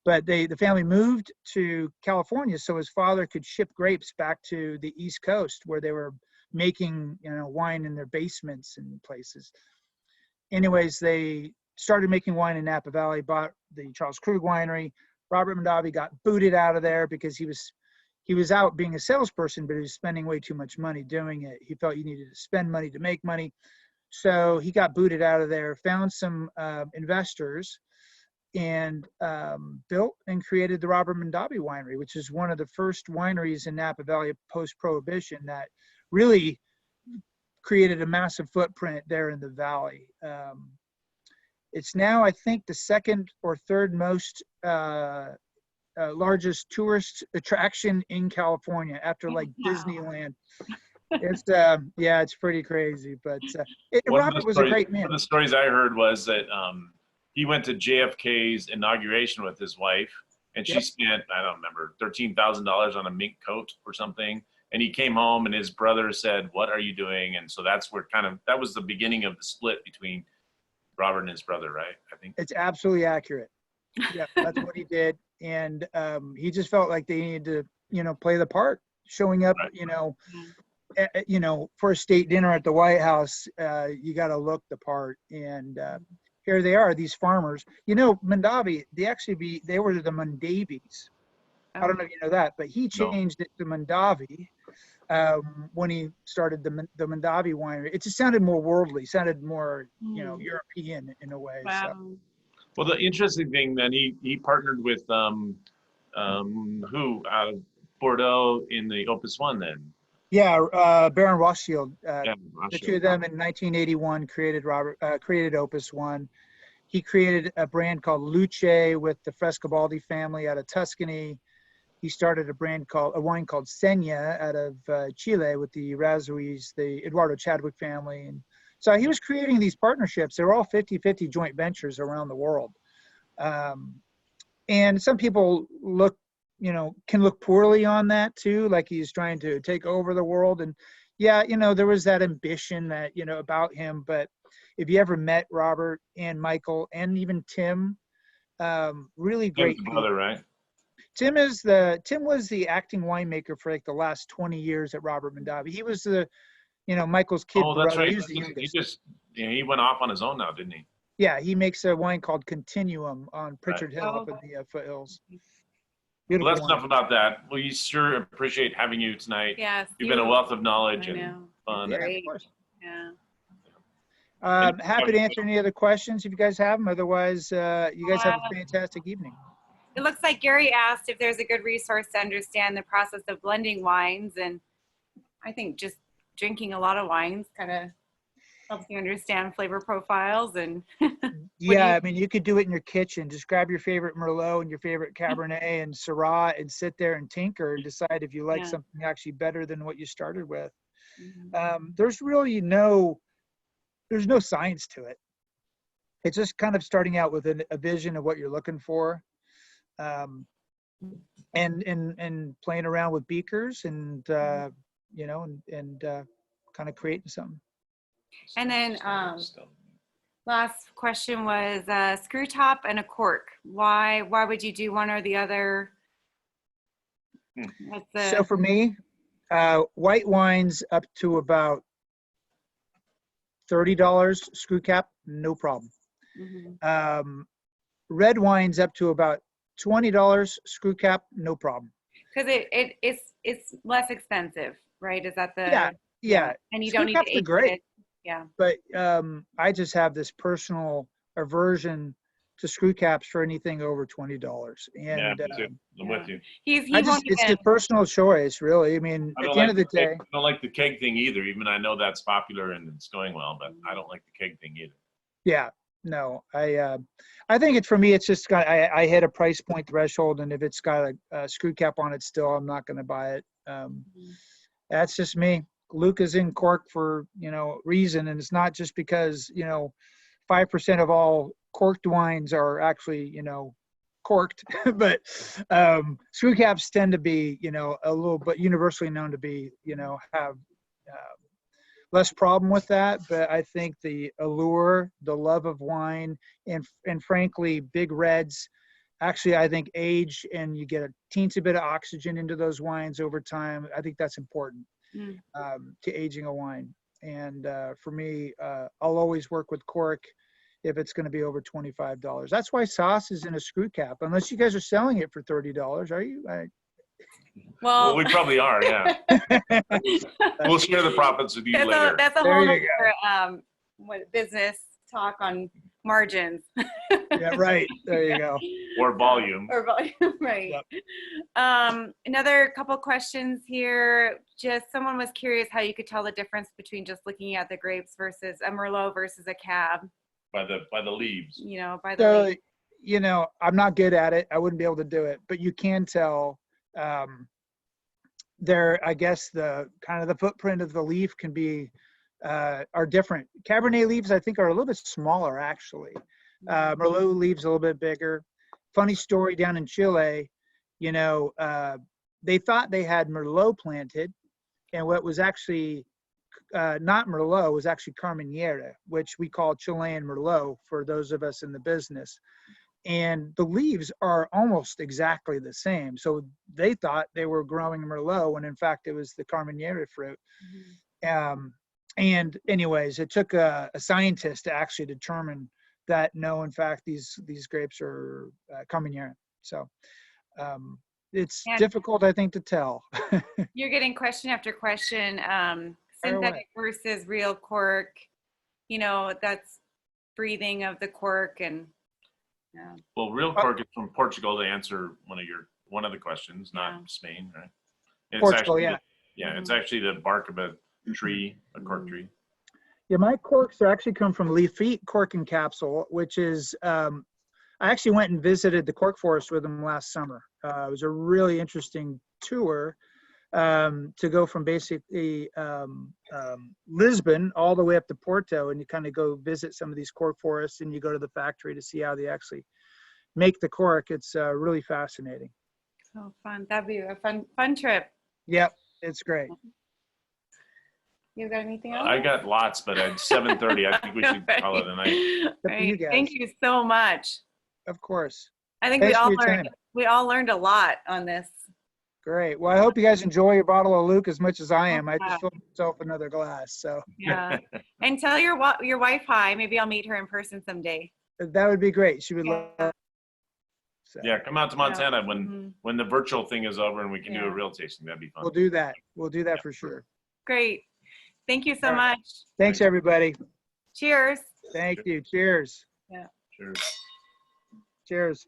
but the family moved to California so his father could ship grapes back to the East Coast where they were making, wine in their basements and places. Anyways, they started making wine in Napa Valley, bought the Charles Krug Winery. Robert Mondavi got booted out of there because he was out being a salesperson, but he was spending way too much money doing it. He felt you needed to spend money to make money. So he got booted out of there, found some investors, and built and created the Robert Mondavi Winery, which is one of the first wineries in Napa Valley post-Prohibition that really created a massive footprint there in the valley. It's now, I think, the second or third most largest tourist attraction in California after Disneyland. It's pretty crazy, but Robert was a great man. One of the stories I heard was that he went to JFK's inauguration with his wife, and she spent, I don't remember, $13,000 on a mink coat or something. And he came home, and his brother said, "What are you doing?" And so that's where that was the beginning of the split between Robert and his brother, right? I think it's absolutely accurate. Yeah, that's what he did, and he just felt like they needed to, play the part, showing up, for a state dinner at the White House, you got to look the part. And here they are, these farmers. Mondavi, they were the Mondavis. I don't know if you know that, but he changed it to Mondavi when he started the Mondavi winery. It just sounded more worldly, sounded more, European in a way. Wow. So. Well, the interesting thing then, he partnered with who out of Bordeaux in the Opus One then. Yeah, Baron Rothschild. Rothschild. The two of them in 1981 created Opus One. He created a brand called Luce with the Frescobaldi family out of Tuscany. He started a wine called Senya out of Chile with the Razuis, the Eduardo Chadwick family. And so he was creating these partnerships. They were all 50-50 joint ventures around the world. And some people can look poorly on that too, like he's trying to take over the world. And, yeah, there was that ambition that, about him. But if you ever met Robert and Michael and even Tim, really Tim's great the people. brother, right? Tim was the acting winemaker for like the last 20 years at Robert Mondavi. He was Michael's kid Oh, that's brother. right. He was the He youngest. just, he went off on his own now, didn't he? Yeah, he makes a wine called Continuum on Pritchard Hill up in Oh. the foothills. Well, Beautiful that's wine. enough about that. We sure appreciate having you tonight. Yes. You've been a wealth of knowledge I and know. fun. Yeah, of Great. course. Yeah. Happy to answer any other questions if you guys have them. Otherwise, you guys have a fantastic evening. It looks like Gary asked if there's a good resource to understand the process of blending wines. And I think just drinking a lot of wines kind of helps you understand flavor profiles. And Yeah, I mean, you could do it in your kitchen. Just grab your favorite Merlot and your favorite Cabernet and Syrah and sit there and tinker and decide if you like Yeah. something actually better than what you started with. Mhm. There's really there's no science to it. It's just kind of starting out with a vision of what you're looking for. And playing around with beakers and, kind of creating something. And then last question was screw top and a cork. Why would you do one or the other? What's the, So for me, white wines up to about $30 screw cap, no problem. Mhm. Red wines up to about $20 screw cap, no problem. Cause it's less expensive, right? Is that the, Yeah. and you Screw don't need caps to are age great. it. Yeah. But I just have this personal aversion to screw caps for anything over $20. Yeah, And me too. I'm with you. He I won't it's even, a personal choice, really. I mean, I at don't the end like of the day, I don't like the keg thing either. Even I know that's popular and it's going well, but I don't like the keg thing either. yeah, no, I think for me, it's just I hit a price point threshold, and if it's got a screw cap on it still, I'm not going to buy it. That's just me. Luke is in cork for, reason. And it's not just because, 5% of all corked wines are actually, corked, but screw caps tend to be, a little bit universally known to be, have less problem with that. But I think the allure, the love of wine, and frankly, big reds, actually, I think age and you get a teensy bit of oxygen into those wines over time. I think that's important to aging a wine. And for me, I'll always work with cork if it's going to be over $25. That's why sauce is in a screw cap, unless you guys are selling it for $30. Are you? Well, we probably are, yeah. We'll share the profits with you later. That's a There whole you other business talk on margins. Yeah, right. There you go. Or volume. Or volume, right. Yep. Another couple questions here. Just someone was curious how you could tell the difference between just looking at the grapes versus a Merlot versus a Cab. By the leaves. By the leaves. I'm not good at it. I wouldn't be able to do it, but you can tell I guess the kind of the footprint of the leaf can be are different. Cabernet leaves, I think, are a little bit smaller, actually. Merlot leaves a little bit bigger. Funny story down in Chile, they thought they had Merlot planted, and what was actually not Merlot was actually Carmenere, which we call Chilean Merlot for those of us in the business. And the leaves are almost exactly the same. So they thought they were growing Merlot when in fact it was the Carmenere fruit. And anyways, it took a scientist to actually determine that no, in fact, these grapes are Carmenere. So it's difficult, I think, to tell. You're getting question after question. Synthetic versus real cork. That's breathing of the cork and. Yeah. Well, real cork is from Portugal, to answer one of the questions, not Spain, right? And Portugal, it's actually it's actually the bark of a tree, a cork tree. Yeah, my corks actually come from Lafite Cork and Capsule, which is I actually went and visited the cork forest with them last summer. It was a really interesting tour to go from basically Lisbon all the way up to Porto, and you kind of go visit some of these cork forests, and you go to the factory to see how they actually make the cork. It's really fascinating. Oh, fun. That'd be a fun trip. Yep, it's great. You got anything else? I got lots, but at 7:30, I think we should call it a night. Up to you Right. guys. Thank you so much. Of course. I think Thanks for your time. we all learned a lot on this. Great. Well, I hope you guys enjoy your bottle of Luke as much as I am. I Yeah. just filled myself another glass. So Yeah. And tell your wife hi. Maybe I'll meet her in person someday. that would be great. She would Yeah. love. So Yeah, come out to Montana Mhm. when the virtual thing is over and we can do Yeah. a real tasting. That'd be fun. we'll do that. We'll do that for sure. Great. Thank you so All right. much. Thanks, everybody. Cheers. Thank you. Cheers. Cheers. Cheers.